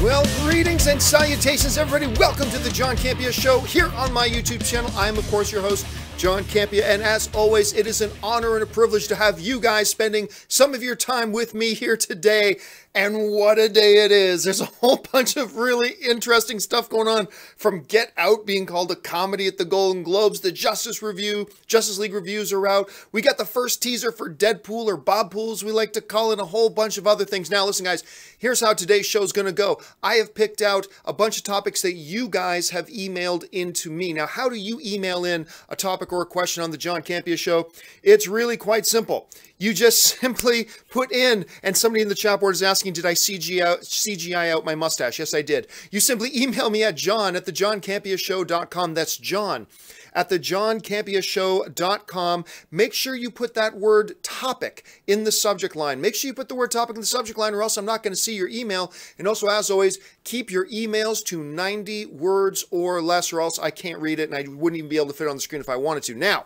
Well, greetings and salutations, everybody. Welcome to the John Campea Show here on my YouTube channel. I am, of course, your host, John Campea, and as always, it is an honor and a privilege to have you guys spending some of your time with me here today. And what a day it is. There's a whole bunch of really interesting stuff going on, from Get Out being called a comedy at the Golden Globes. The Justice League reviews are out. We got the first teaser for Deadpool, or Bobpool as we like to call it, a whole bunch of other things. Now listen guys, here's how today's show is going to go. I have picked out a bunch of topics that you guys have emailed into me. Now how do you email in a topic or a question on the John Campea Show? It's really quite simple. You just simply put in, and somebody in the chat board is asking, did I CGI out my mustache? Yes, I did. You simply email me at john@thejohncampeashow.com. That's john@thejohncampeashow.com. Make sure you put that word topic in the subject line. Make sure you put the word topic in the subject line, or else I'm not going to see your email. And also, as always, keep your emails to 90 words or less, or else I can't read it, and I wouldn't even be able to fit it on the screen if I wanted to. Now,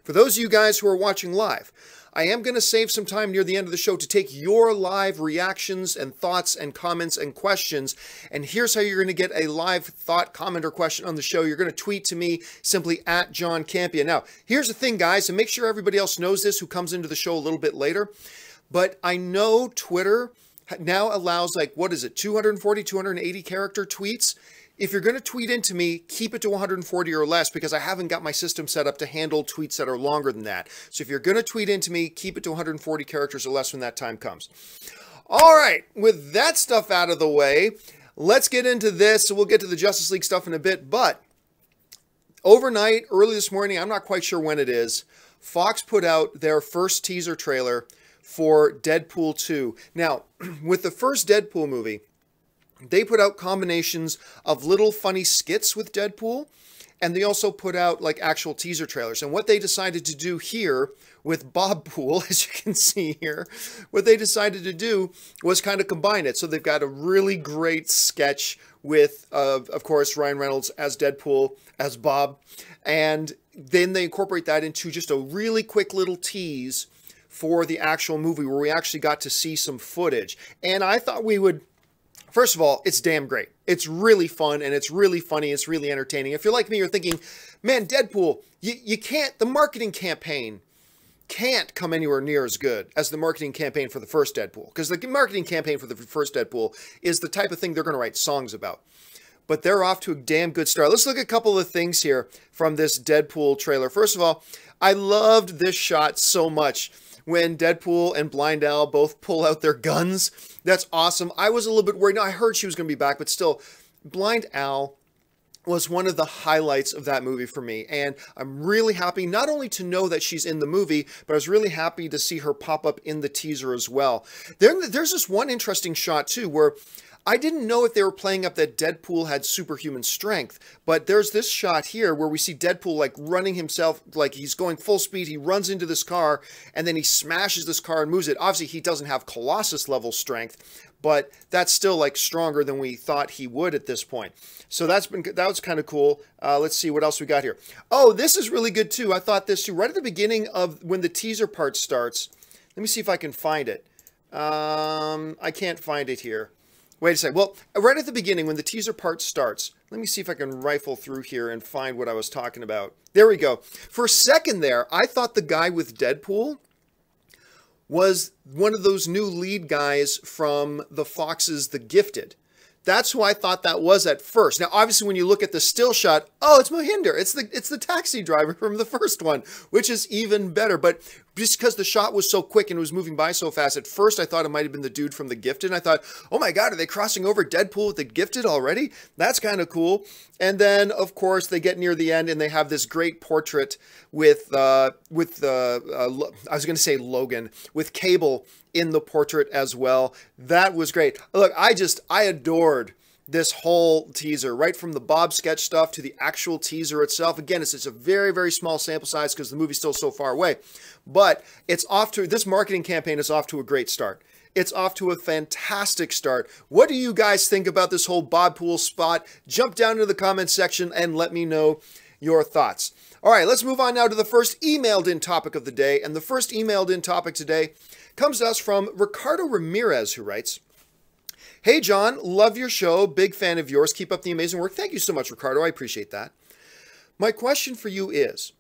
for those of you guys who are watching live, I am going to save some time near the end of the show to take your live reactions and thoughts and comments and questions. And here's how you're going to get a live thought, comment, or question on the show. You're going to tweet to me simply at John Campea. Now, here's the thing, guys, and make sure everybody else knows this who comes into the show a little bit later. But I know Twitter now allows, like, what is it, 240, 280 character tweets? If you're going to tweet into me, keep it to 140 or less, because I haven't got my system set up to handle tweets that are longer than that. So if you're going to tweet into me, keep it to 140 characters or less when that time comes. All right, with that stuff out of the way, let's get into this. So we'll get to the Justice League stuff in a bit, but overnight, early this morning, I'm not quite sure when it is, Fox put out their first teaser trailer for Deadpool 2. Now, with the first Deadpool movie, they put out combinations of little funny skits with Deadpool, and they also put out like actual teaser trailers. And what they decided to do here with Bobpool, as you can see here, what they decided to do was kind of combine it. So they've got a really great sketch with, of course, Ryan Reynolds as Deadpool, as Bob, and then they incorporate that into just a really quick little tease for the actual movie, where we actually got to see some footage. And I thought we would... First of all, it's damn great. It's really fun, and it's really funny. It's really entertaining. If you're like me, you're thinking, man, Deadpool, you can't, the marketing campaign can't come anywhere near as good as the marketing campaign for the first Deadpool. Because the marketing campaign for the first Deadpool is the type of thing they're going to write songs about. But they're off to a damn good start. Let's look at a couple of things here from this Deadpool trailer. First of all, I loved this shot so much. When Deadpool and Blind Al both pull out their guns. That's awesome. I was a little bit worried. Now, I heard she was going to be back, but still, Blind Al was one of the highlights of that movie for me. And I'm really happy not only to know that she's in the movie, but I was really happy to see her pop up in the teaser as well. There's this one interesting shot, too, where I didn't know if they were playing up that Deadpool had superhuman strength, but there's this shot here where we see Deadpool like running himself, like he's going full speed. He runs into this car and then he smashes this car and moves it. Obviously, he doesn't have Colossus level strength, but that's still like stronger than we thought he would at this point. So that was kind of cool. Let's see what else we got here. Oh, this is really good too. I thought this too. Right at the beginning of when the teaser part starts. Let me see if I can find it. I can't find it here. Wait a second. Well, right at the beginning, when the teaser part starts, let me see if I can rifle through here and find what I was talking about. There we go. For a second there, I thought the guy with Deadpool was one of those new lead guys from the Fox's The Gifted. That's who I thought that was at first. Now, obviously, when you look at the still shot, oh, it's Mohinder. It's the taxi driver from the first one, which is even better. But just because the shot was so quick and it was moving by so fast, at first I thought it might have been the dude from The Gifted. And I thought, oh my God, are they crossing over Deadpool with The Gifted already? That's kind of cool. And then, of course, they get near the end and they have this great portrait with I was going to say Logan, with Cable in the portrait as well. That was great. Look, I adored this whole teaser, right from the Bob sketch stuff to the actual teaser itself. Again, it's a very, very small sample size because the movie's still so far away. But this marketing campaign is off to a great start. It's off to a fantastic start. What do you guys think about this whole Bobpool spot? Jump down into the comments section and let me know your thoughts. All right, let's move on now to the first emailed in topic of the day. And the first emailed in topic today comes to us from Ricardo Ramirez, who writes, Hey, John, love your show. Big fan of yours. Keep up the amazing work. Thank you so much, Ricardo. I appreciate that. My question for you is,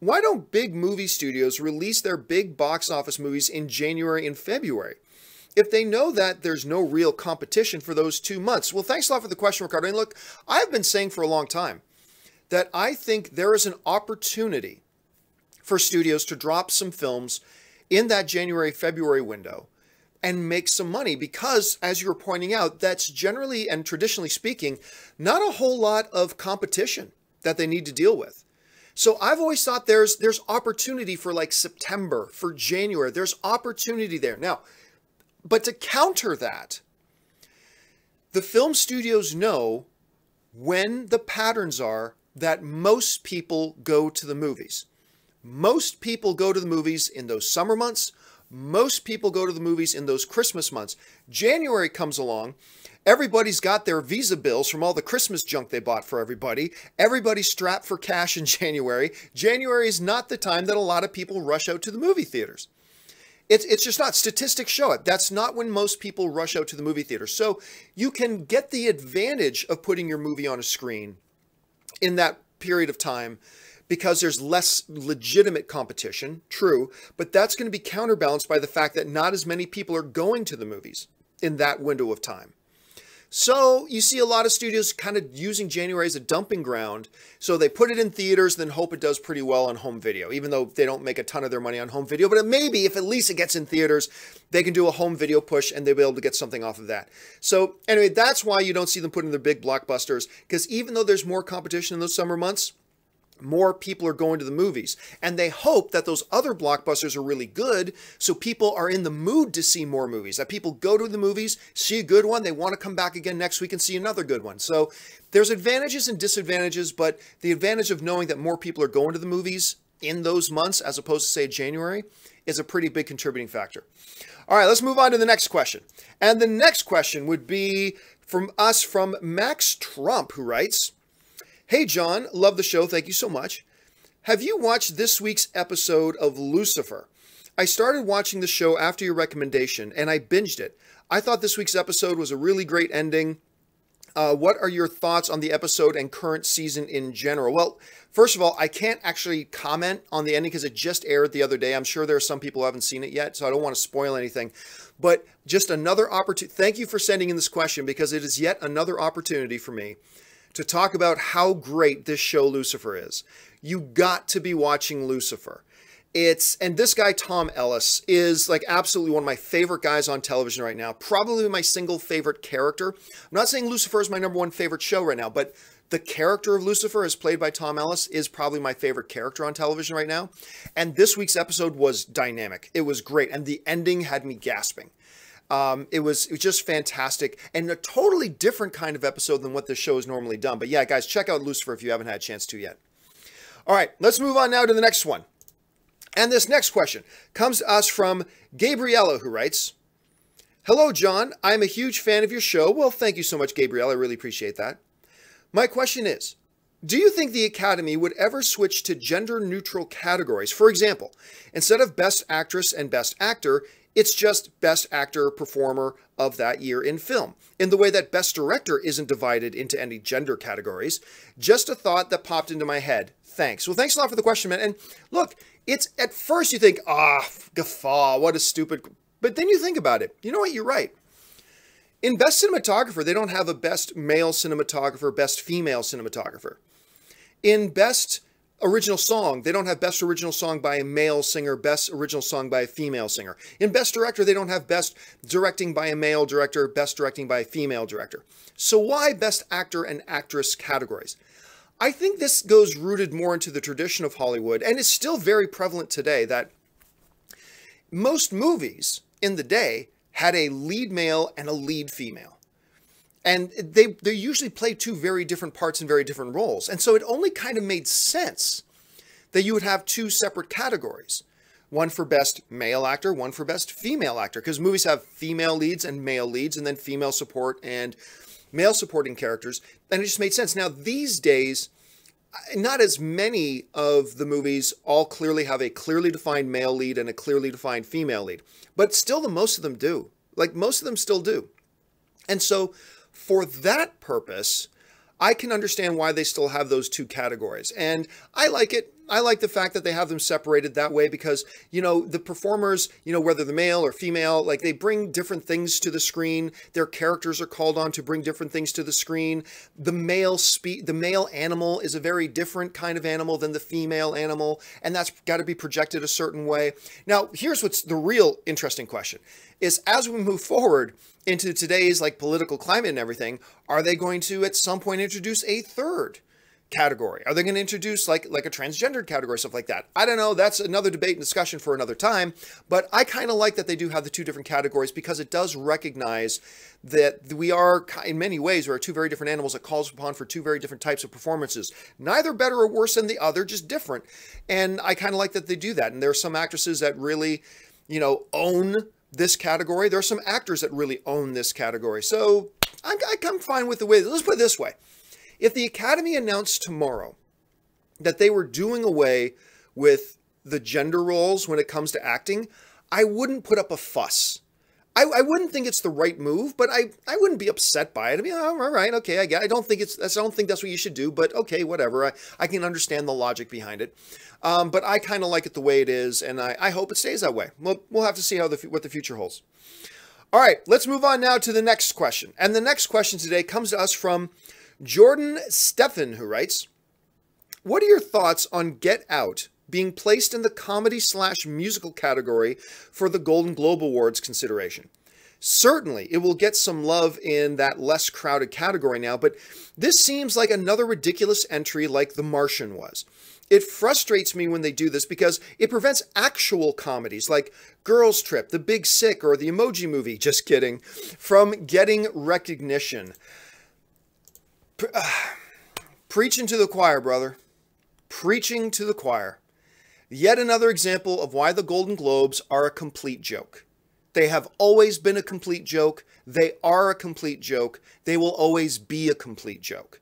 why don't big movie studios release their big box office movies in January and February if they know that there's no real competition for those 2 months? Well, thanks a lot for the question, Ricardo. And look, I've been saying for a long time that I think there is an opportunity for studios to drop some films in that January-February window and make some money because, as you were pointing out, that's generally and traditionally speaking, not a whole lot of competition that they need to deal with. So I've always thought there's opportunity for like September, for January. There's opportunity there. Now, but to counter that, the film studios know when the patterns are that most people go to the movies. Most people go to the movies in those summer months. Most people go to the movies in those Christmas months. January comes along. Everybody's got their Visa bills from all the Christmas junk they bought for everybody. Everybody's strapped for cash in January. January is not the time that a lot of people rush out to the movie theaters. It's just not. Statistics show it. That's not when most people rush out to the movie theater. So you can get the advantage of putting your movie on a screen in that period of time because there's less legitimate competition, true, but that's going to be counterbalanced by the fact that not as many people are going to the movies in that window of time. So you see a lot of studios kind of using January as a dumping ground. So they put it in theaters, then hope it does pretty well on home video, even though they don't make a ton of their money on home video. But maybe if at least it gets in theaters, they can do a home video push and they'll be able to get something off of that. So anyway, that's why you don't see them putting their big blockbusters, because even though there's more competition in those summer months, more people are going to the movies, and they hope that those other blockbusters are really good, so people are in the mood to see more movies, that people go to the movies, see a good one, they want to come back again next week and see another good one. So there's advantages and disadvantages, but the advantage of knowing that more people are going to the movies in those months, as opposed to say January, is a pretty big contributing factor. All right, let's move on to the next question. And the next question would be from Max Tromp, who writes, "Hey, John, love the show. Thank you so much. Have you watched this week's episode of Lucifer? I started watching the show after your recommendation, and I binged it. I thought this week's episode was a really great ending. What are your thoughts on the episode and current season in general?" Well, first of all, I can't actually comment on the ending because it just aired the other day. I'm sure there are some people who haven't seen it yet, so I don't want to spoil anything. But just another opportunity. Thank you for sending in this question, because it is yet another opportunity for me to talk about how great this show Lucifer is. You got to be watching Lucifer. And this guy, Tom Ellis, is like absolutely one of my favorite guys on television right now. Probably my single favorite character. I'm not saying Lucifer is my number one favorite show right now, but the character of Lucifer, as played by Tom Ellis, is probably my favorite character on television right now. And this week's episode was dynamic. It was great. And the ending had me gasping. It was just fantastic, and a totally different kind of episode than what this show has normally done. But yeah, guys, check out Lucifer if you haven't had a chance to yet. All right, let's move on now to the next one. And this next question comes to us from Gabriela, who writes, "Hello, John. I'm a huge fan of your show." Well, thank you so much, Gabriela. I really appreciate that. My question is, do you think the Academy would ever switch to gender-neutral categories? For example, instead of Best Actress and Best Actor, it's just Best Actor Performer of that year in film, in the way that Best Director isn't divided into any gender categories. Just a thought that popped into my head. Thanks. Well, thanks a lot for the question, man. And look, it's at first you think, guffaw, what a stupid... But then you think about it. You know what? You're right. In Best Cinematographer, they don't have a Best Male Cinematographer, Best Female Cinematographer. In Best Original Song, they don't have Best Original Song by a male singer, Best Original Song by a female singer. In Best Director, they don't have Best Directing by a male director, Best Directing by a female director. So why Best Actor and Actress categories? I think this goes rooted more into the tradition of Hollywood, and is still very prevalent today, that most movies in the day had a lead male and a lead female. And they usually play two very different parts and very different roles. And so it only kind of made sense that you would have two separate categories. One for Best Male Actor, one for Best Female Actor. Because movies have female leads and male leads, and then female support and male supporting characters. And it just made sense. Now, these days, not as many of the movies all clearly have a clearly defined male lead and a clearly defined female lead. But still, most of them do. Like, most of them still do. And so for that purpose, I can understand why they still have those two categories. And I like it. I like the fact that they have them separated that way because, you know, the performers, you know, whether the male or female, like they bring different things to the screen. Their characters are called on to bring different things to the screen. The male animal is a very different kind of animal than the female animal, and that's got to be projected a certain way. Now, here's what's the real interesting question is as we move forward into today's like political climate and everything, are they going to at some point introduce a third category? Are they going to introduce like a transgendered category, stuff like that? I don't know. That's another debate and discussion for another time. But I kind of like that they do have the two different categories because it does recognize that we are, in many ways, we are two very different animals that calls upon for two very different types of performances. Neither better or worse than the other, just different. And I kind of like that they do that. And there are some actresses that really, you know, own this category. There are some actors that really own this category. So I'm fine with the way. Let's put it this way. If the Academy announced tomorrow that they were doing away with the gender roles when it comes to acting, I wouldn't put up a fuss. I wouldn't think it's the right move, but I wouldn't be upset by it. I'd be, oh, all right, okay, I get it. I don't think that's what you should do, but okay, whatever. I can understand the logic behind it. But I kind of like it the way it is, and I hope it stays that way. We'll have to see what the future holds. All right, let's move on now to the next question. And the next question today comes to us from Jordan Steffen, who writes, what are your thoughts on Get Out being placed in the comedy/musical category for the Golden Globe Awards consideration? Certainly, it will get some love in that less crowded category now, but this seems like another ridiculous entry like The Martian was. It frustrates me when they do this because it prevents actual comedies like Girls Trip, The Big Sick, or The Emoji Movie, just kidding, from getting recognition. Preaching to the choir, brother. Preaching to the choir. Yet another example of why the Golden Globes are a complete joke. They have always been a complete joke. They are a complete joke. They will always be a complete joke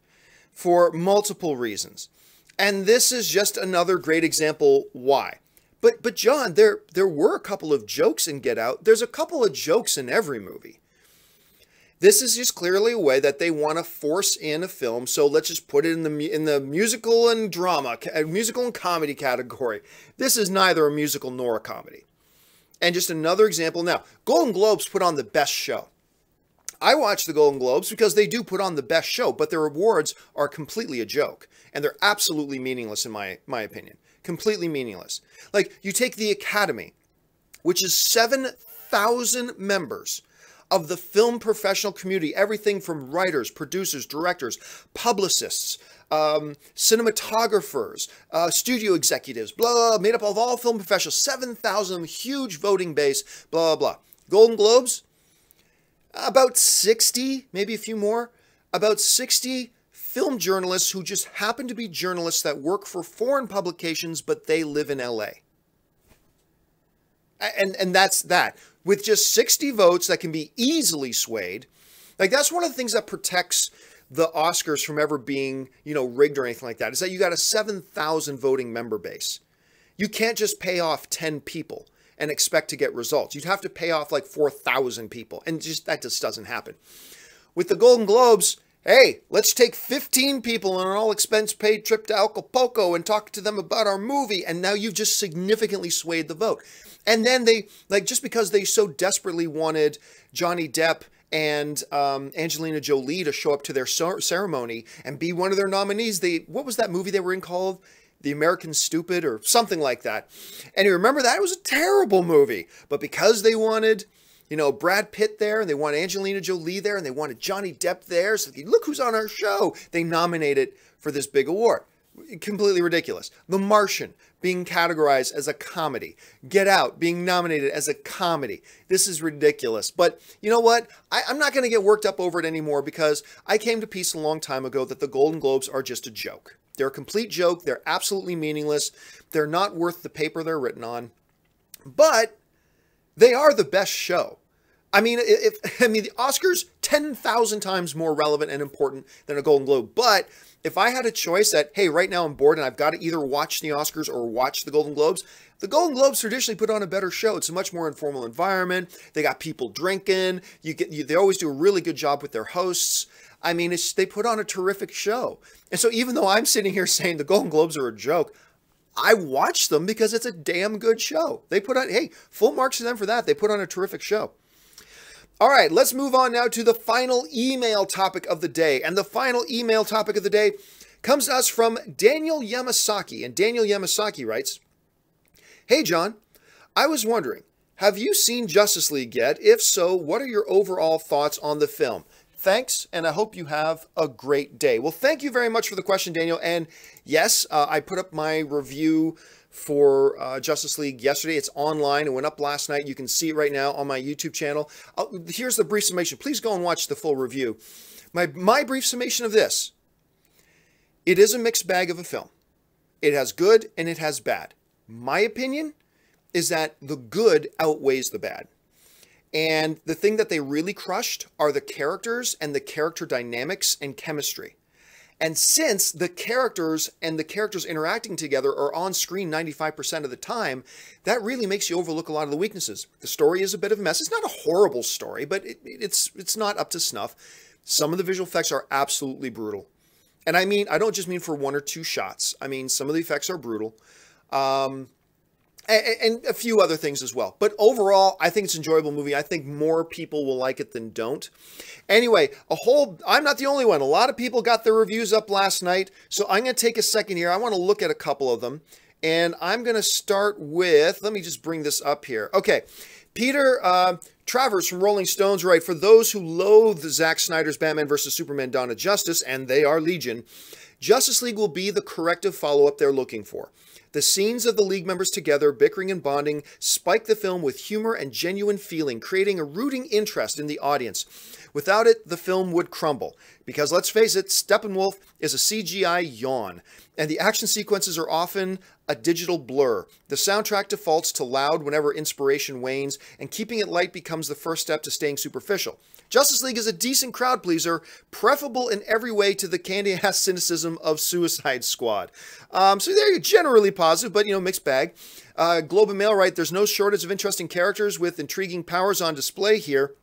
for multiple reasons. And this is just another great example why. But John, there were a couple of jokes in Get Out. There's a couple of jokes in every movie. This is just clearly a way that they want to force in a film. So let's just put it in the musical and drama, musical and comedy category. This is neither a musical nor a comedy. And just another example. Now, Golden Globes put on the best show. I watch the Golden Globes because they do put on the best show, but their awards are completely a joke. And they're absolutely meaningless in my opinion. Completely meaningless. Like, you take the Academy, which is 7,000 members of the film professional community, everything from writers, producers, directors, publicists, cinematographers, studio executives, blah, blah, made up of all film professionals, 7,000, huge voting base, blah, blah, blah. Golden Globes, about 60, maybe a few more, about 60 film journalists who just happen to be journalists that work for foreign publications, but they live in LA. And that's that. With just 60 votes that can be easily swayed. Like, that's one of the things that protects the Oscars from ever being, you know, rigged or anything like that, is that you got a 7,000 voting member base. You can't just pay off 10 people and expect to get results. You'd have to pay off like 4,000 people. And that just doesn't happen. With the Golden Globes, hey, let's take 15 people on an all-expense-paid trip to Acapulco and talk to them about our movie. And now you've just significantly swayed the vote. And then they, like, just because they so desperately wanted Johnny Depp and Angelina Jolie to show up to their ceremony and be one of their nominees, what was that movie they were in called? The American Stupid or something like that. And you remember that? It was a terrible movie. But because they wanted, you know, Brad Pitt there, and they wanted Angelina Jolie there, and they wanted Johnny Depp there, so look who's on our show, they nominated for this big award. Completely ridiculous. The Martian being categorized as a comedy. Get Out being nominated as a comedy. This is ridiculous. But you know what? I'm not going to get worked up over it anymore because I came to peace a long time ago that the Golden Globes are just a joke. They're a complete joke. They're absolutely meaningless. They're not worth the paper they're written on. But they are the best show. I mean, the Oscars, 10,000 times more relevant and important than a Golden Globe. But if I had a choice that, hey, right now I'm bored and I've got to either watch the Oscars or watch the Golden Globes, the Golden Globes traditionally put on a better show. It's a much more informal environment. They got people drinking. They always do a really good job with their hosts. I mean, they put on a terrific show. And so even though I'm sitting here saying the Golden Globes are a joke, I watch them because it's a damn good show. They put on, hey, full marks to them for that. They put on a terrific show. All right, let's move on now to the final email topic of the day. And the final email topic of the day comes to us from Daniel Yamasaki. And Daniel Yamasaki writes, "Hey, John, I was wondering, have you seen Justice League yet? If so, what are your overall thoughts on the film? Thanks, and I hope you have a great day." Well, thank you very much for the question, Daniel. And yes, I put up my review for Justice League yesterday. It's online. It went up last night. You can see it right now on my YouTube channel. Here's the brief summation. Please go and watch the full review. My brief summation of this. It is a mixed bag of a film. It has good and it has bad. My opinion is that the good outweighs the bad. And the thing that they really crushed are the characters and the character dynamics and chemistry. And since the characters and the characters interacting together are on screen 95% of the time, that really makes you overlook a lot of the weaknesses. The story is a bit of a mess. It's not a horrible story, but it's not up to snuff. Some of the visual effects are absolutely brutal. And I mean, I don't just mean for one or two shots. I mean, some of the effects are brutal. And a few other things as well. But overall, I think it's an enjoyable movie. I think more people will like it than don't. Anyway, I'm not the only one. A lot of people got their reviews up last night. So I'm going to take a second here. I want to look at a couple of them. And I'm going to start with, let me just bring this up here. Okay, Peter Travers from Rolling Stones, right? For those who loathe Zack Snyder's Batman vs. Superman Dawn of Justice, and they are legion, Justice League will be the corrective follow-up they're looking for. The scenes of the League members together, bickering and bonding, spike the film with humor and genuine feeling, creating a rooting interest in the audience. Without it, the film would crumble. Because let's face it, Steppenwolf is a CGI yawn, and the action sequences are often a digital blur. The soundtrack defaults to loud whenever inspiration wanes, and keeping it light becomes the first step to staying superficial. Justice League is a decent crowd pleaser, preferable in every way to the candy-ass cynicism of Suicide Squad. So they're generally positive, but, mixed bag. Globe and Mail, right, there's no shortage of interesting characters with intriguing powers on display here.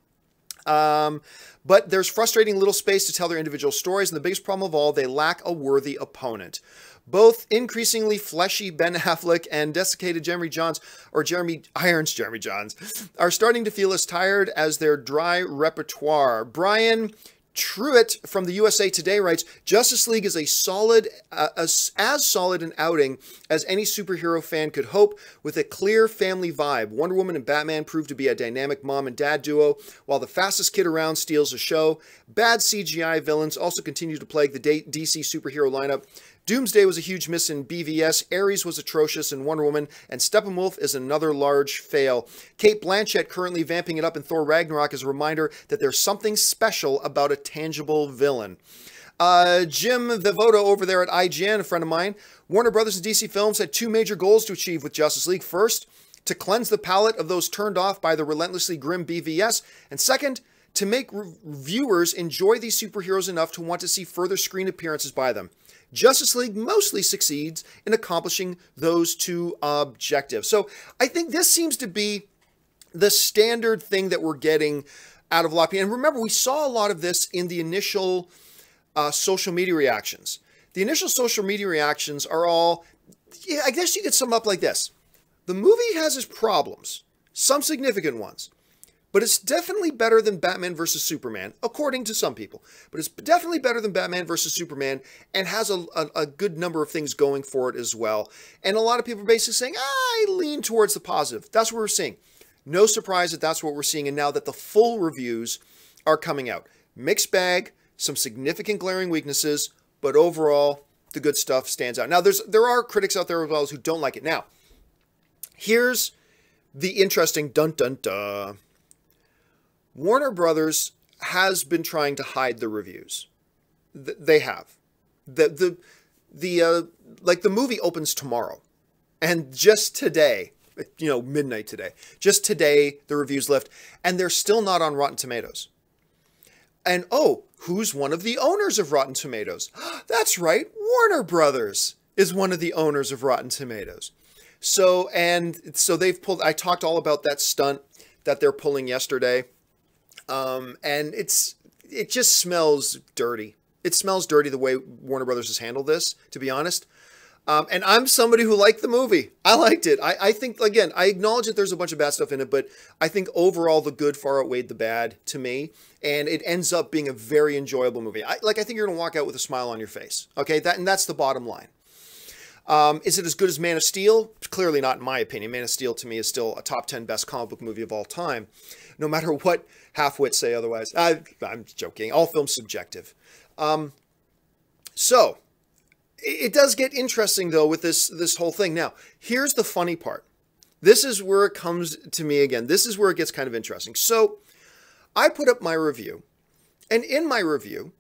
But there's frustrating little space to tell their individual stories, and the biggest problem of all, they lack a worthy opponent. Both increasingly fleshy Ben Affleck and desiccated Jeremy Irons are starting to feel as tired as their dry repertoire. Brian Truitt from the USA Today writes, Justice League is as solid an outing as any superhero fan could hope, with a clear family vibe. Wonder Woman and Batman prove to be a dynamic mom and dad duo, while the fastest kid around steals the show. Bad CGI villains also continue to plague the DC superhero lineup. Doomsday was a huge miss in BVS, Ares was atrocious in Wonder Woman, and Steppenwolf is another large fail. Kate Blanchett currently vamping it up in Thor Ragnarok is a reminder that there's something special about a tangible villain. Jim Vivoto over there at IGN, a friend of mine, Warner Brothers and DC Films had two major goals to achieve with Justice League. First, to cleanse the palate of those turned off by the relentlessly grim BVS, and second, to make viewers enjoy these superheroes enough to want to see further screen appearances by them. Justice League mostly succeeds in accomplishing those two objectives. So I think this seems to be the standard thing that we're getting out of a lot of people. And remember, we saw a lot of this in the initial social media reactions. The initial social media reactions are all, I guess you could sum up like this. The movie has its problems, some significant ones. But it's definitely better than Batman vs. Superman, according to some people. But it's definitely better than Batman vs. Superman and has a good number of things going for it as well. And a lot of people are basically saying, I lean towards the positive. That's what we're seeing. No surprise that that's what we're seeing. And now that the full reviews are coming out. Mixed bag, some significant glaring weaknesses, but overall, the good stuff stands out. Now, there are critics out there as well who don't like it. Now, here's the interesting dun-dun-dun. Warner Brothers has been trying to hide the reviews. They have. The movie opens tomorrow. And just today, midnight today, just today, the reviews lift. And they're still not on Rotten Tomatoes. And who's one of the owners of Rotten Tomatoes? That's right, Warner Brothers is one of the owners of Rotten Tomatoes. So they've pulled, I talked all about that stunt that they're pulling yesterday. And it just smells dirty. It smells dirty the way Warner Brothers has handled this, to be honest. And I'm somebody who liked the movie. I liked it. I think, again, I acknowledge that there's a bunch of bad stuff in it, but I think overall the good far outweighed the bad to me. And it ends up being a very enjoyable movie. I think you're going to walk out with a smile on your face. Okay, that's the bottom line. Is it as good as Man of Steel? Clearly not, in my opinion. Man of Steel, to me, is still a top 10 best comic book movie of all time, no matter what half-wits say otherwise. I'm joking. All film's subjective. So, it does get interesting, though, with this whole thing. Now, here's the funny part. This is where it comes to me again. This is where it gets kind of interesting. So, I put up my review, and in my review,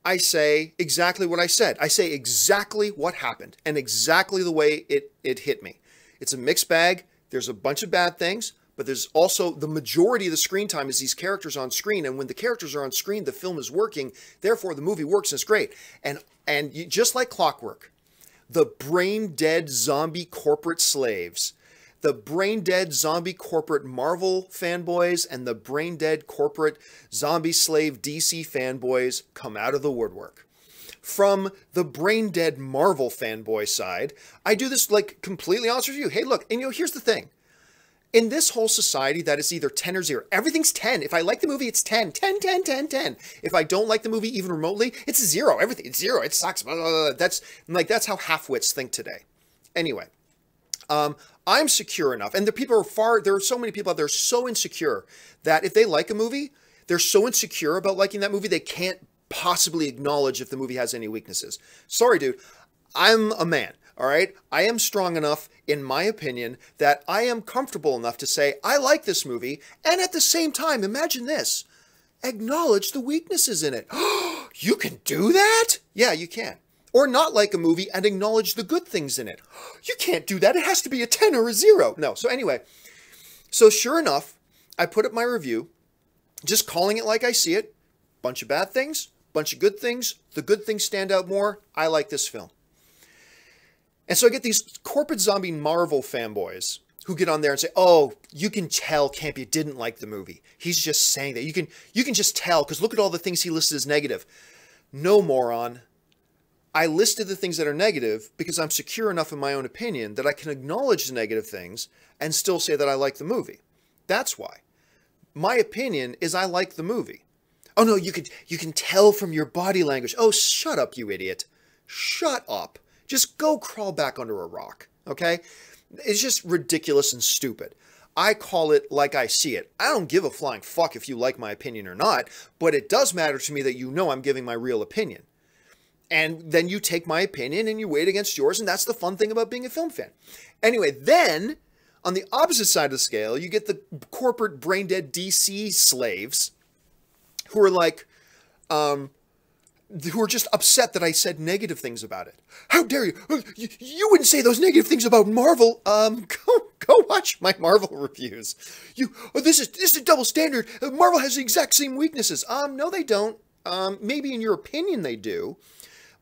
I say exactly what I said. I say exactly what happened and exactly the way it hit me. It's a mixed bag. There's a bunch of bad things, but there's also the majority of the screen time is these characters on screen. And when the characters are on screen, the film is working. Therefore, the movie works and it's great. And just like clockwork, the brain-dead zombie corporate slaves, the brain-dead zombie corporate Marvel fanboys, and the brain-dead corporate zombie slave DC fanboys come out of the woodwork. From the brain-dead Marvel fanboy side, I do this like completely honest with you. Hey, look, and here's the thing. In this whole society that is either 10 or 0, everything's 10. If I like the movie, it's 10. 10, 10, 10, 10. If I don't like the movie even remotely, it's 0. Everything, it's 0. It sucks. Blah, blah, blah. That's how half-wits think today. Anyway, I'm secure enough. And there are so many people out there so insecure that if they like a movie, they're so insecure about liking that movie, they can't possibly acknowledge if the movie has any weaknesses. Sorry, dude. I'm a man. All right, I am strong enough, in my opinion, that I am comfortable enough to say, I like this movie, and at the same time, imagine this, acknowledge the weaknesses in it. You can do that? Yeah, you can. Or not like a movie and acknowledge the good things in it. You can't do that. It has to be a 10 or a 0. No, so anyway, so sure enough, I put up my review, just calling it like I see it. Bunch of bad things, bunch of good things. The good things stand out more. I like this film. And so I get these corporate zombie Marvel fanboys who get on there and say, oh, you can tell Campea didn't like the movie. He's just saying that. You can just tell because look at all the things he listed as negative. No, moron. I listed the things that are negative because I'm secure enough in my own opinion that I can acknowledge the negative things and still say that I like the movie. That's why. My opinion is I like the movie. Oh, no, you can tell from your body language. Oh, shut up, you idiot. Shut up. Just go crawl back under a rock, okay? It's just ridiculous and stupid. I call it like I see it. I don't give a flying fuck if you like my opinion or not, but it does matter to me that you know I'm giving my real opinion. And then you take my opinion and you weigh it against yours, and that's the fun thing about being a film fan. Anyway, then, on the opposite side of the scale, you get the corporate brain-dead DC slaves who are like, who are just upset that I said negative things about it. How dare you? You wouldn't say those negative things about Marvel. Go watch my Marvel reviews. This is a double standard. Marvel has the exact same weaknesses. No, they don't. Maybe in your opinion they do.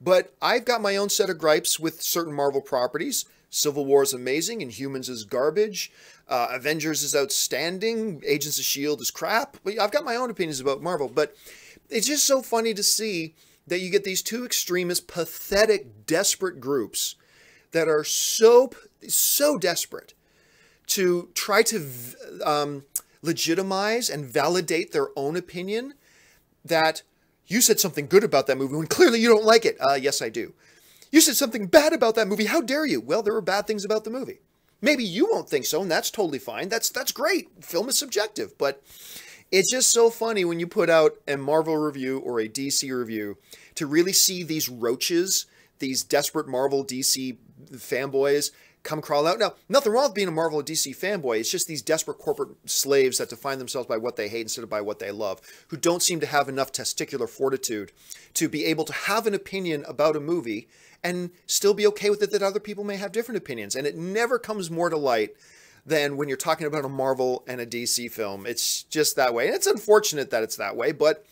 But I've got my own set of gripes with certain Marvel properties. Civil War is amazing. Inhumans is garbage. Avengers is outstanding. Agents of S.H.I.E.L.D. is crap. I've got my own opinions about Marvel. But it's just so funny to see that you get these two extremist, pathetic, desperate groups that are so desperate to try to legitimize and validate their own opinion that you said something good about that movie when clearly you don't like it. Yes, I do. You said something bad about that movie. How dare you? Well, there were bad things about the movie. Maybe you won't think so, and that's totally fine. That's great. Film is subjective, but it's just so funny when you put out a Marvel review or a DC review to really see these roaches, these desperate Marvel DC fanboys come crawl out. Now, nothing wrong with being a Marvel or DC fanboy. It's just these desperate corporate slaves that define themselves by what they hate instead of by what they love, who don't seem to have enough testicular fortitude to be able to have an opinion about a movie and still be okay with it that other people may have different opinions. And it never comes more to light than when you're talking about a Marvel and a DC film. It's just that way. And it's unfortunate that it's that way, but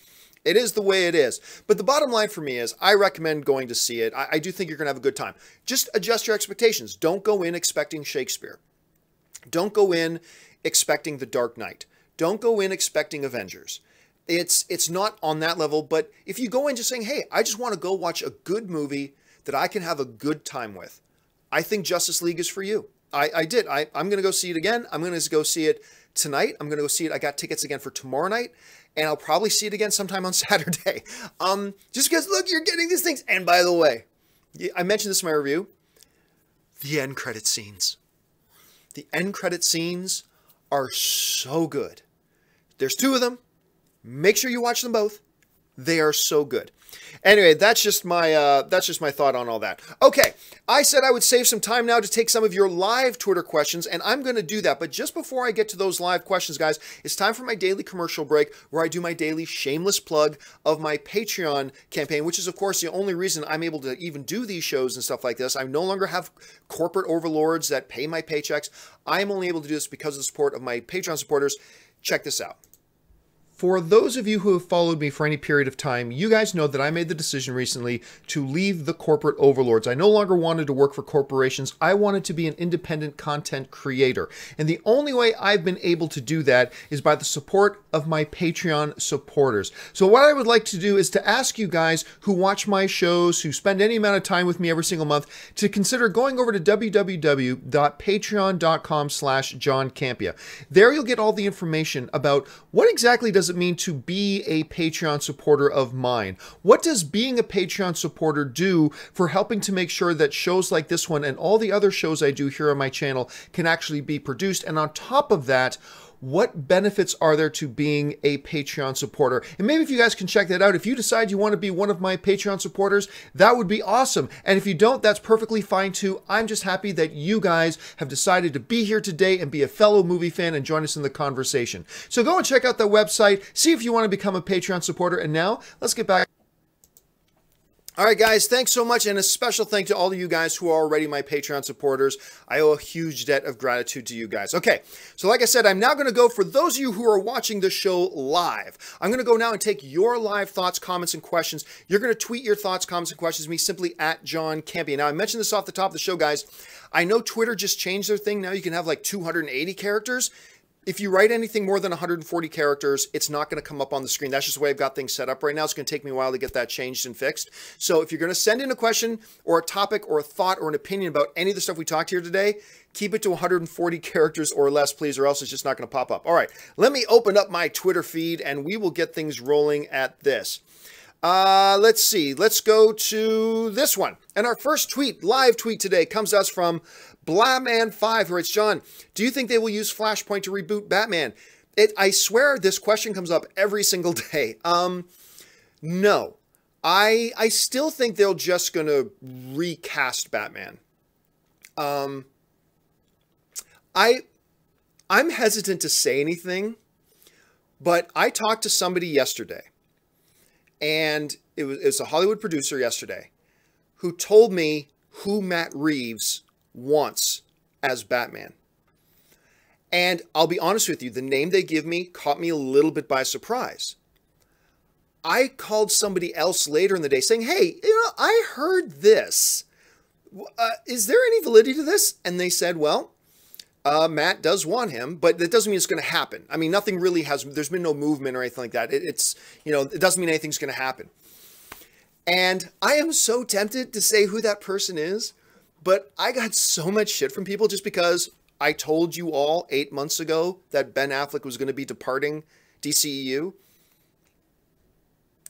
It is the way it is. But the bottom line for me is I recommend going to see it. I do think you're going to have a good time. Just adjust your expectations. Don't go in expecting Shakespeare. Don't go in expecting The Dark Knight. Don't go in expecting Avengers. It's not on that level, but if you go in just saying, hey, I just want to go watch a good movie that I can have a good time with, I think Justice League is for you. I'm going to go see it again. I'm going to go see it tonight. I'm going to go see it. I got tickets again for tomorrow night, and I'll probably see it again sometime on Saturday. Just because, look, you're getting these things. And by the way, I mentioned this in my review, the end credit scenes. The end credit scenes are so good. There's 2 of them. Make sure you watch them both. They are so good. Anyway, that's just my thought on all that. Okay, I said I would save some time now to take some of your live Twitter questions, and I'm going to do that. But just before I get to those live questions, guys, it's time for my daily commercial break where I do my daily shameless plug of my Patreon campaign, which is, of course, the only reason I'm able to even do these shows and stuff like this. I no longer have corporate overlords that pay my paychecks. I am only able to do this because of the support of my Patreon supporters. Check this out. For those of you who have followed me for any period of time, you guys know that I made the decision recently to leave the corporate overlords. I no longer wanted to work for corporations. I wanted to be an independent content creator. And the only way I've been able to do that is by the support of my Patreon supporters. So what I would like to do is to ask you guys who watch my shows, who spend any amount of time with me every single month, to consider going over to www.patreon.com/John Campea. There you'll get all the information about what exactly does it mean to be a Patreon supporter of mine? What does being a Patreon supporter do for helping to make sure that shows like this one and all the other shows I do here on my channel can actually be produced? And on top of that, what benefits are there to being a Patreon supporter? And maybe if you guys can check that out, if you decide you want to be one of my Patreon supporters, that would be awesome. And if you don't, that's perfectly fine too. I'm just happy that you guys have decided to be here today and be a fellow movie fan and join us in the conversation. So go and check out the website, see if you want to become a Patreon supporter. And now let's get back. All right, guys, thanks so much, and a special thank to all of you guys who are already my Patreon supporters. I owe a huge debt of gratitude to you guys. Okay, so like I said, I'm now going to go, for those of you who are watching the show live, I'm going to go now and take your live thoughts, comments, and questions. You're going to tweet your thoughts, comments, and questions to me simply at John Campea. Now, I mentioned this off the top of the show, guys. I know Twitter just changed their thing. Now you can have like 280 characters. If you write anything more than 140 characters, it's not going to come up on the screen. That's just the way I've got things set up right now. It's going to take me a while to get that changed and fixed. So if you're going to send in a question or a topic or a thought or an opinion about any of the stuff we talked here today, keep it to 140 characters or less, please, or else it's just not going to pop up. All right, let me open up my Twitter feed and we will get things rolling at this. Let's see. Let's go to this one. And our first tweet, live tweet today, comes to us from Blahman5, who writes, John, do you think they will use Flashpoint to reboot Batman? I swear this question comes up every single day. No. I still think they're just going to recast Batman. I'm hesitant to say anything, but I talked to somebody yesterday, and it was a Hollywood producer yesterday, who told me who Matt Reeves wants as Batman. And I'll be honest with you, the name they give me caught me a little bit by surprise. I called somebody else later in the day saying, hey, I heard this. Is there any validity to this? And they said, well, Matt does want him, but that doesn't mean it's going to happen. I mean, nothing really there's been no movement or anything like that. It doesn't mean anything's going to happen. And I am so tempted to say who that person is, but I got so much shit from people just because I told you all 8 months ago that Ben Affleck was going to be departing DCEU.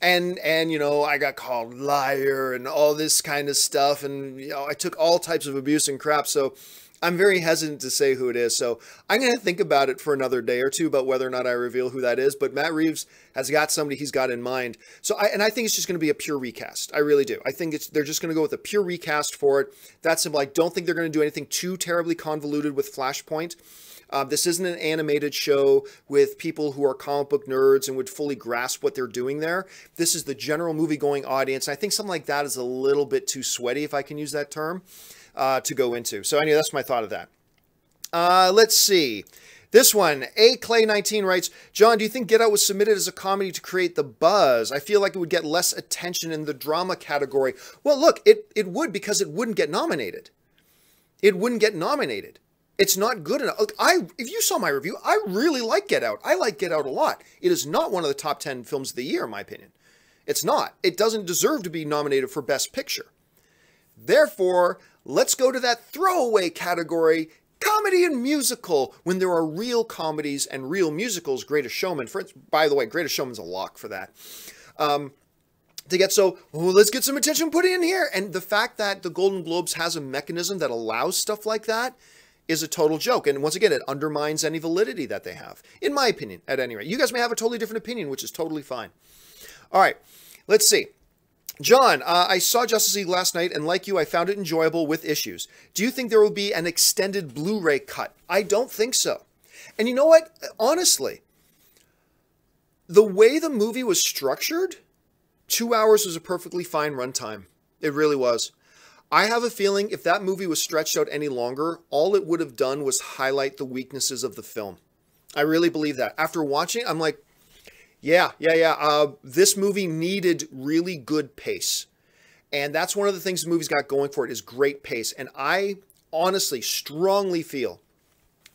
And I got called liar and all this kind of stuff. And, I took all types of abuse and crap. So I'm very hesitant to say who it is. So I'm going to think about it for another day or two about whether or not I reveal who that is. But Matt Reeves has got somebody he's got in mind. So I think it's just going to be a pure recast. I really do. I think they're just going to go with a pure recast for it. That's simple. I don't think they're going to do anything too terribly convoluted with Flashpoint. This isn't an animated show with people who are comic book nerds and would fully grasp what they're doing there. This is the general movie-going audience. I think something like that is a little bit too sweaty, if I can use that term, to go into. So anyway, that's my thought of that. Let's see. This one, A Clay19 writes, John, do you think Get Out was submitted as a comedy to create the buzz? I feel like it would get less attention in the drama category. Well, look, it would, because it wouldn't get nominated. It wouldn't get nominated. It's not good enough. Look, if you saw my review, I really like Get Out. I like Get Out a lot. It is not one of the top 10 films of the year, in my opinion. It's not. It doesn't deserve to be nominated for Best Picture. Therefore, let's go to that throwaway category, comedy and musical, when there are real comedies and real musicals. Greatest Showman, by the way, Greatest Showman's a lock for that. Let's get some attention put in here. And the fact that the Golden Globes has a mechanism that allows stuff like that is a total joke. And once again, it undermines any validity that they have, in my opinion, at any rate. You guys may have a totally different opinion, which is totally fine. All right, let's see. John, I saw Justice League last night, and like you, I found it enjoyable with issues. Do you think there will be an extended Blu-ray cut? I don't think so. And you know what? Honestly, the way the movie was structured, 2 hours was a perfectly fine runtime. It really was. I have a feeling if that movie was stretched out any longer, all it would have done was highlight the weaknesses of the film. I really believe that. After watching it, I'm like, yeah. This movie needed really good pace. And that's one of the things the movie's got going for it, is great pace. And I honestly, strongly feel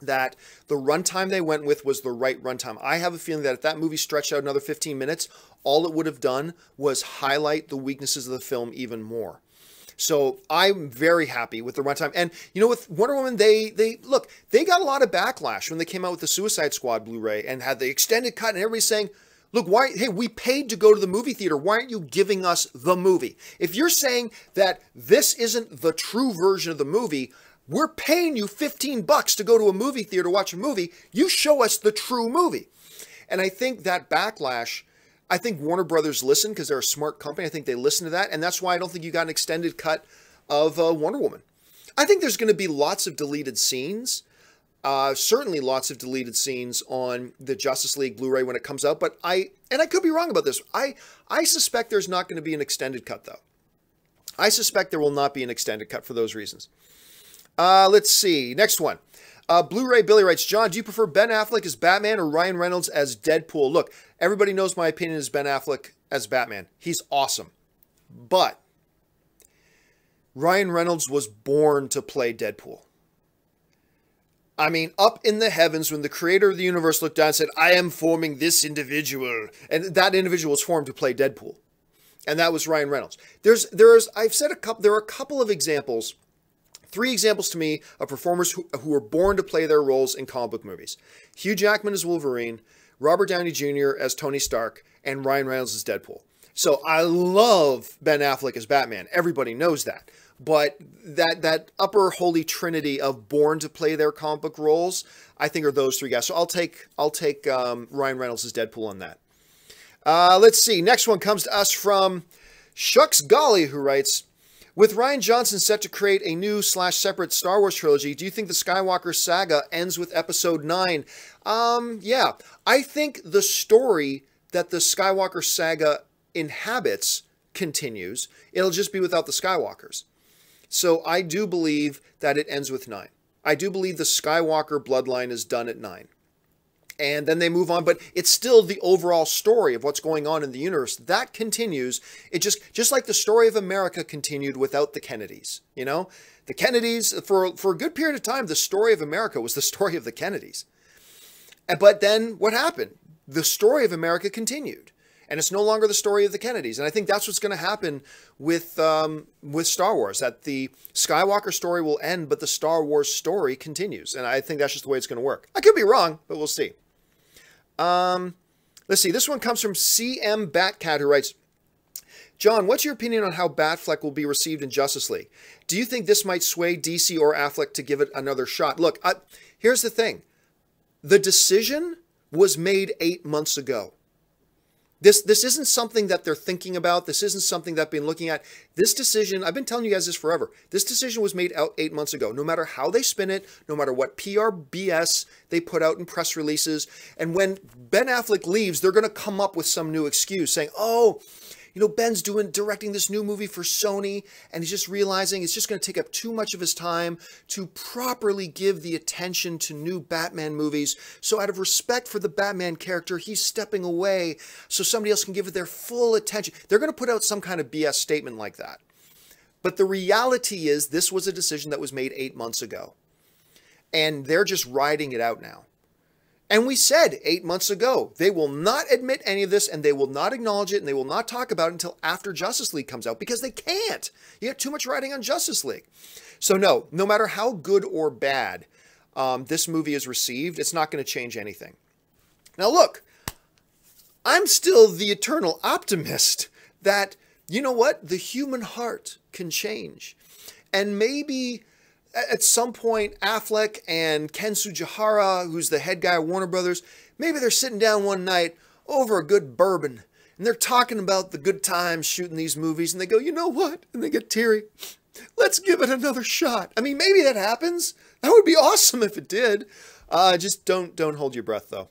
that the runtime they went with was the right runtime. I have a feeling that if that movie stretched out another 15 minutes, all it would have done was highlight the weaknesses of the film even more. So I'm very happy with the runtime. And, you know, with Wonder Woman, they got a lot of backlash when they came out with the Suicide Squad Blu-ray and had the extended cut, and everybody's saying, look, hey, we paid to go to the movie theater. Why aren't you giving us the movie? If you're saying that this isn't the true version of the movie, we're paying you $15 to go to a movie theater to watch a movie. You show us the true movie. And I think that backlash, I think Warner Brothers listened, because they're a smart company. I think they listened to that. And that's why I don't think you got an extended cut of Wonder Woman. I think there's going to be lots of deleted scenes. Certainly lots of deleted scenes on the Justice League Blu-ray when it comes out. But I could be wrong about this. I suspect there's not going to be an extended cut, though. I suspect there will not be an extended cut for those reasons. Let's see. Next one. Blu-ray Billy writes, John, do you prefer Ben Affleck as Batman or Ryan Reynolds as Deadpool? Look, everybody knows my opinion is Ben Affleck as Batman. He's awesome. But Ryan Reynolds was born to play Deadpool. I mean, up in the heavens, when the creator of the universe looked down and said, I am forming this individual, and that individual was formed to play Deadpool. And that was Ryan Reynolds. I've said there are a couple of examples, 3 examples to me of performers who were born to play their roles in comic book movies. Hugh Jackman as Wolverine, Robert Downey Jr. as Tony Stark, and Ryan Reynolds as Deadpool. So I love Ben Affleck as Batman. Everybody knows that. But that upper holy trinity of born to play their comic book roles, I think, are those 3 guys. So I'll take Ryan Reynolds as Deadpool on that. Let's see. Next one comes to us from Shucks Golly, who writes, with Rian Johnson set to create a new / separate Star Wars trilogy, do you think the Skywalker saga ends with Episode 9? Yeah. I think the story that the Skywalker saga inhabits continues. It'll just be without the Skywalkers. So I do believe that it ends with 9. I do believe the Skywalker bloodline is done at 9. And then they move on, but it's still the overall story of what's going on in the universe. That continues. It just like the story of America continued without the Kennedys, you know? The Kennedys, for a good period of time, the story of America was the story of the Kennedys. But then what happened? The story of America continued. And it's no longer the story of the Kennedys. And I think that's what's going to happen with Star Wars, that the Skywalker story will end, but the Star Wars story continues. And I think that's just the way it's going to work. I could be wrong, but we'll see. Let's see. This one comes from CM Batcat, who writes, John, what's your opinion on how Batfleck will be received in Justice League? Do you think this might sway DC or Affleck to give it another shot? Look, here's the thing. The decision was made 8 months ago. This isn't something that they're thinking about. This isn't something that they've been looking at. This decision, I've been telling you guys this forever. This decision was made out 8 months ago. No matter how they spin it, no matter what PR BS they put out in press releases. And when Ben Affleck leaves, they're going to come up with some new excuse saying, oh, Ben's directing this new movie for Sony, and he's just realizing it's just going to take up too much of his time to properly give the attention to new Batman movies. So out of respect for the Batman character, he's stepping away so somebody else can give it their full attention. They're going to put out some kind of BS statement like that. But the reality is this was a decision that was made 8 months ago. And they're just riding it out now. And we said 8 months ago, they will not admit any of this, and they will not acknowledge it, and they will not talk about it until after Justice League comes out, because they can't. You have too much riding on Justice League. So no matter how good or bad this movie is received, it's not going to change anything. Now look, I'm still the eternal optimist that, you know what, the human heart can change. And maybe at some point, Affleck and Ken Sujihara, who's the head guy of Warner Brothers, maybe they're sitting down one night over a good bourbon, and they're talking about the good times shooting these movies, and they go, you know what? And they get teary. Let's give it another shot. I mean, maybe that happens. That would be awesome if it did. Just don't hold your breath, though.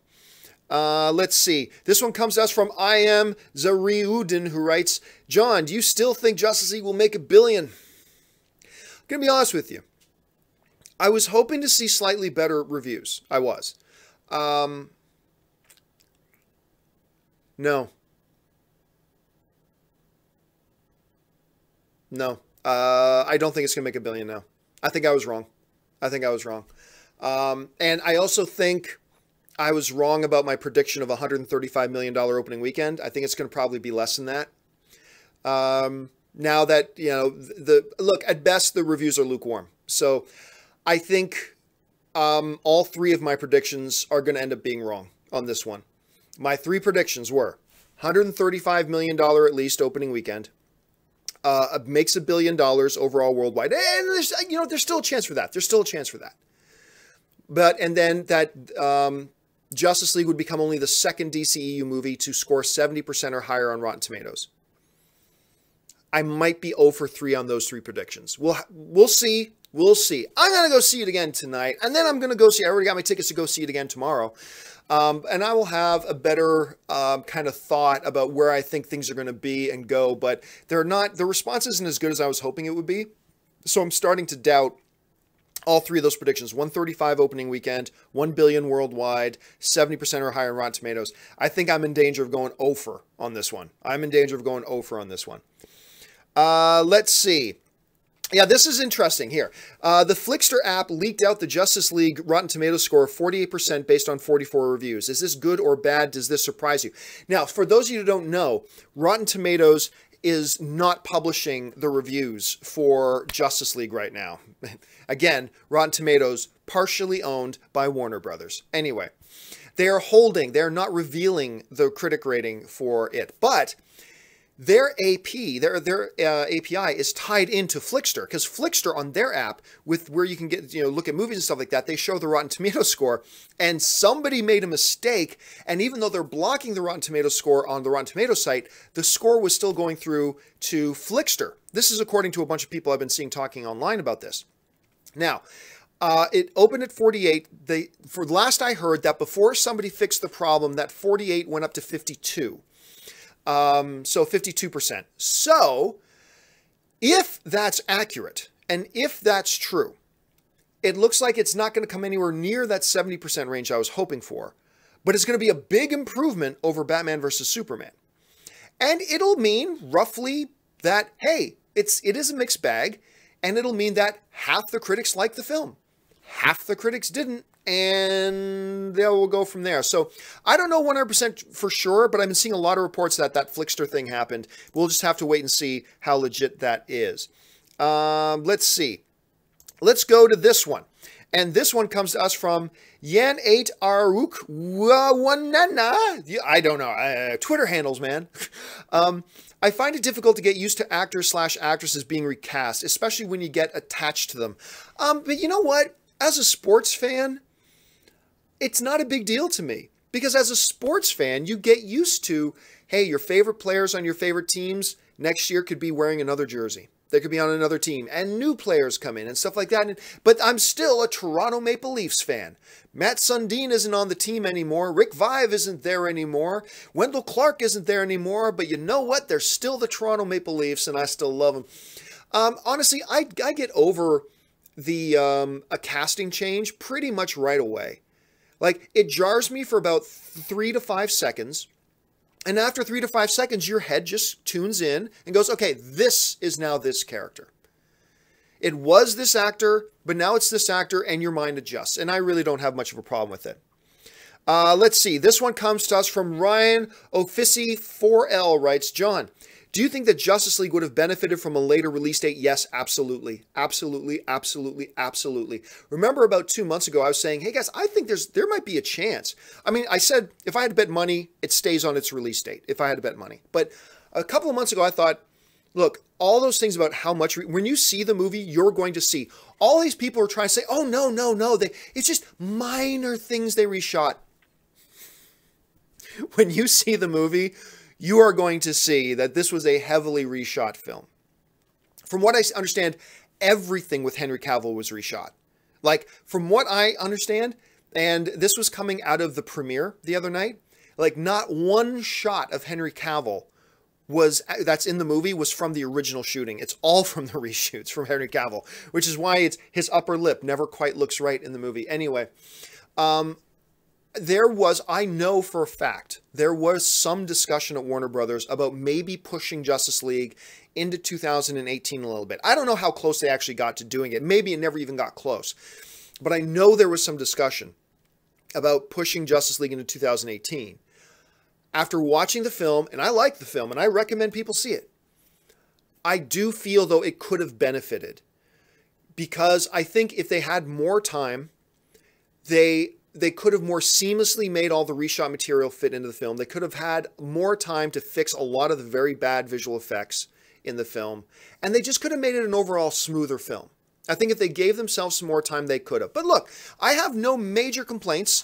Let's see. This one comes to us from I Am Zariudin, who writes, John, do you still think Justice League will make $1 billion? I'm going to be honest with you. I was hoping to see slightly better reviews. I was. No. I don't think it's going to make $1 billion now. I think I was wrong. And I also think I was wrong about my prediction of $135 million opening weekend. I think it's going to probably be less than that. Now that, look, at best, the reviews are lukewarm. So I think all three of my predictions are going to end up being wrong on this one. My three predictions were $135 million at least opening weekend. Makes $1 billion overall worldwide. And there's still a chance for that. And then that Justice League would become only the second DCEU movie to score 70% or higher on Rotten Tomatoes. I might be 0 for 3 on those three predictions. We'll see. I'm going to go see it again tonight. And then I'm going to go see, I already got my tickets to go see it again tomorrow. And I will have a better kind of thought about where I think things are going to be and go. But the response isn't as good as I was hoping it would be. So I'm starting to doubt all three of those predictions. 135 opening weekend, 1 billion worldwide, 70% or higher on Rotten Tomatoes. I think I'm in danger of going over on this one. Let's see. Yeah, this is interesting here. The Flickster app leaked out the Justice League Rotten Tomatoes score of 48% based on 44 reviews. Is this good or bad? Does this surprise you? Now, for those of you who don't know, Rotten Tomatoes is not publishing the reviews for Justice League right now. Again, Rotten Tomatoes, partially owned by Warner Brothers. Anyway, they're not revealing the critic rating for it, but their API is tied into Flickster, because Flickster on their app, with where you can get, look at movies and stuff like that, they show the Rotten Tomatoes score, and somebody made a mistake, and even though they're blocking the Rotten Tomatoes score on the Rotten Tomatoes site, the score was still going through to Flickster. This is according to a bunch of people I've been seeing talking online about this. Now, it opened at 48. For last I heard, that before somebody fixed the problem, that 48 went up to 52. So 52%. So if that's accurate, and if that's true, it looks like it's not going to come anywhere near that 70% range I was hoping for, but it's going to be a big improvement over Batman versus Superman. And it'll mean roughly that, hey, it is a mixed bag, and it'll mean that half the critics liked the film, half the critics didn't, and they will go from there. So I don't know 100% for sure, but I've been seeing a lot of reports that Flickster thing happened. We'll just have to wait and see how legit that is. Let's see. Let's go to this one. And this one comes to us from Yan8 Aruk Wanana. I don't know. Twitter handles, man. I find it difficult to get used to actors/actresses being recast, especially when you get attached to them. But you know what? As a sports fan, it's not a big deal to me, because as a sports fan, you get used to, hey, your favorite players on your favorite teams next year could be wearing another jersey. They could be on another team, and new players come in and stuff like that. But I'm still a Toronto Maple Leafs fan. Matt Sundin isn't on the team anymore. Rick Vaive isn't there anymore. Wendell Clark isn't there anymore. But you know what? They're still the Toronto Maple Leafs, and I still love them. Honestly, I get over the a casting change pretty much right away. Like, it jars me for about 3 to 5 seconds. And after 3 to 5 seconds, your head just tunes in and goes, okay, this is now this character. It was this actor, but now it's this actor, and your mind adjusts. And I really don't have much of a problem with it. Let's see. This one comes to us from Ryan Offici4L writes, John, do you think that Justice League would have benefited from a later release date? Yes, absolutely. Absolutely, absolutely, absolutely. Remember about 2 months ago, I was saying, hey guys, I think there might be a chance. I mean, I said, if I had to bet money, it stays on its release date, if I had to bet money. But a couple of months ago, I thought, look, all those things about how much, when you see the movie, you're going to see. All these people are trying to say, oh, no, it's just minor things they reshot. When you see the movie, you are going to see that this was a heavily reshot film. From what I understand, everything with Henry Cavill was reshot. Like, from what I understand, and this was coming out of the premiere the other night, like, not one shot of Henry Cavill that's in the movie was from the original shooting. It's all from the reshoots from Henry Cavill, which is why his upper lip never quite looks right in the movie. Anyway, I know for a fact, there was some discussion at Warner Brothers about maybe pushing Justice League into 2018 a little bit. I don't know how close they actually got to doing it. Maybe it never even got close. But I know there was some discussion about pushing Justice League into 2018. After watching the film, and I like the film, and I recommend people see it, I do feel, though, it could have benefited. Because I think if they had more time, they could have more seamlessly made all the reshot material fit into the film. They could have had more time to fix a lot of the very bad visual effects in the film. And they just could have made it an overall smoother film. I think if they gave themselves some more time, they could have. But look, I have no major complaints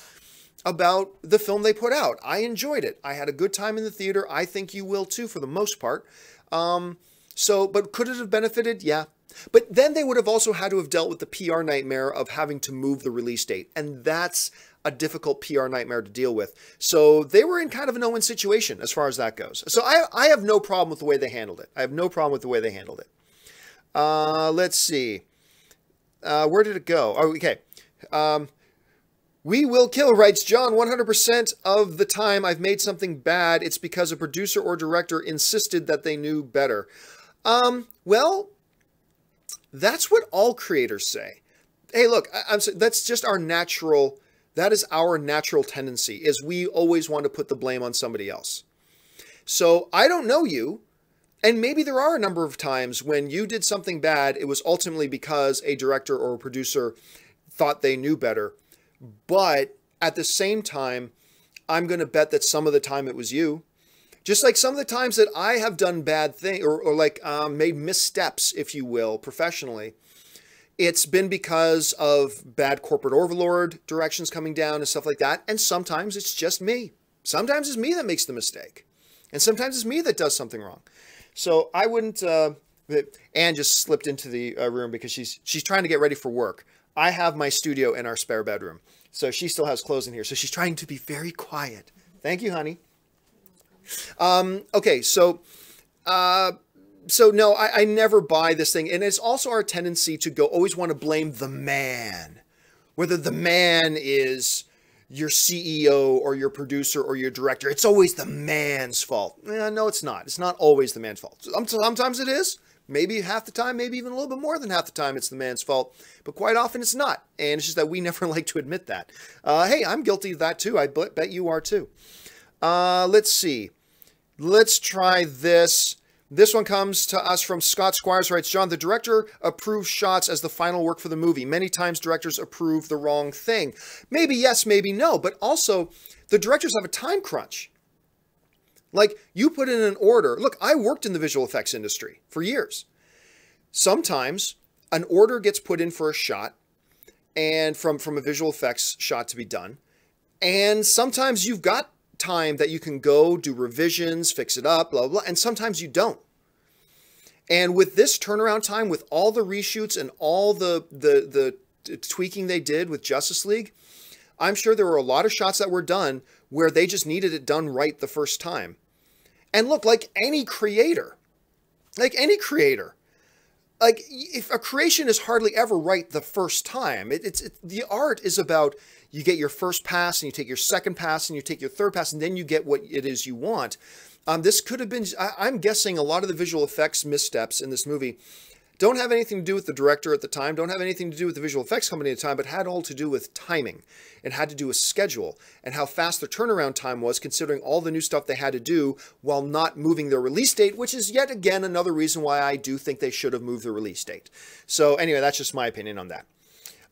about the film they put out. I enjoyed it. I had a good time in the theater. I think you will too, for the most part. But could it have benefited? Yeah. But then they would have also had to have dealt with the PR nightmare of having to move the release date. And that's a difficult PR nightmare to deal with. So they were in kind of a no-win situation as far as that goes. So I have no problem with the way they handled it. I have no problem with the way they handled it. Let's see. Where did it go? Oh, okay. We Will Kill writes, John, 100% of the time I've made something bad, it's because a producer or director insisted that they knew better. Well, that's what all creators say. Hey, look, that's just our natural, that is our natural tendency, is we always want to put the blame on somebody else. So I don't know you, and maybe there are a number of times when you did something bad, it was ultimately because a director or a producer thought they knew better. But at the same time, I'm going to bet that some of the time it was you. Just like some of the times that I have done bad things or made missteps, if you will, professionally, it's been because of bad corporate overlord directions coming down and stuff like that. And sometimes it's just me. Sometimes it's me that makes the mistake. And sometimes it's me that does something wrong. So I wouldn't, Anne just slipped into the room because she's trying to get ready for work. I have my studio in our spare bedroom. So she still has clothes in here. So she's trying to be very quiet. Thank you, honey. Okay, so no, I never buy this thing. And it's also our tendency to always want to blame the man. Whether the man is your CEO or your producer or your director. It's always the man's fault. No, it's not. It's not always the man's fault. Sometimes it is. Maybe half the time, maybe even a little bit more than half the time, it's the man's fault. But quite often it's not. And it's just that we never like to admit that. Hey, I'm guilty of that too. I bet you are too. Let's see. Let's try this. This one comes to us from Scott Squires, writes, John, the director approves shots as the final work for the movie. Many times directors approve the wrong thing. Maybe yes, maybe no. But also, the directors have a time crunch. Like, you put in an order. Look, I worked in the visual effects industry for years. Sometimes an order gets put in for a shot and from a visual effects shot to be done. And sometimes you've got time that you can go do revisions, fix it up, blah, blah, blah. And sometimes you don't. And with this turnaround time, with all the reshoots and all the tweaking they did with Justice League, I'm sure there were a lot of shots that were done where they just needed it done right the first time. And look, like any creator, like if a creation is hardly ever right the first time, the art is about you get your first pass and you take your second pass and you take your third pass and then you get what it is you want. This could have been, I'm guessing a lot of the visual effects missteps in this movie don't have anything to do with the director at the time, don't have anything to do with the visual effects company at the time, but had all to do with timing and had to do with schedule and how fast their turnaround time was considering all the new stuff they had to do while not moving their release date, which is yet again another reason why I do think they should have moved the release date. So anyway, that's just my opinion on that.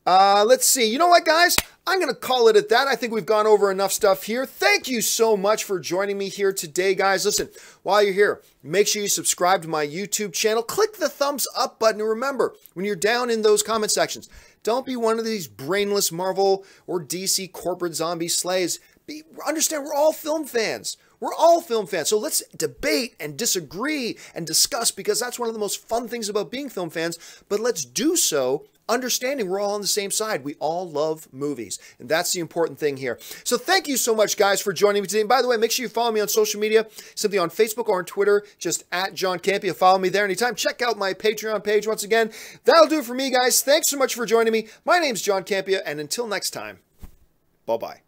Let's see. You know what, guys? I'm going to call it at that. I think we've gone over enough stuff here. Thank you so much for joining me here today, guys. Listen, while you're here, make sure you subscribe to my YouTube channel. Click the thumbs up button. And remember, when you're down in those comment sections, don't be one of these brainless Marvel or DC corporate zombie slaves. Understand, we're all film fans. We're all film fans. So let's debate and disagree and discuss, because that's one of the most fun things about being film fans. But let's do so understanding we're all on the same side. We all love movies, and that's the important thing here. So thank you so much, guys, for joining me today. And by the way, make sure you follow me on social media, simply on Facebook or on Twitter, just at John Campea. Follow me there anytime. Check out my Patreon page once again. That'll do it for me, guys. Thanks so much for joining me. My name's John Campea, and until next time, bye-bye.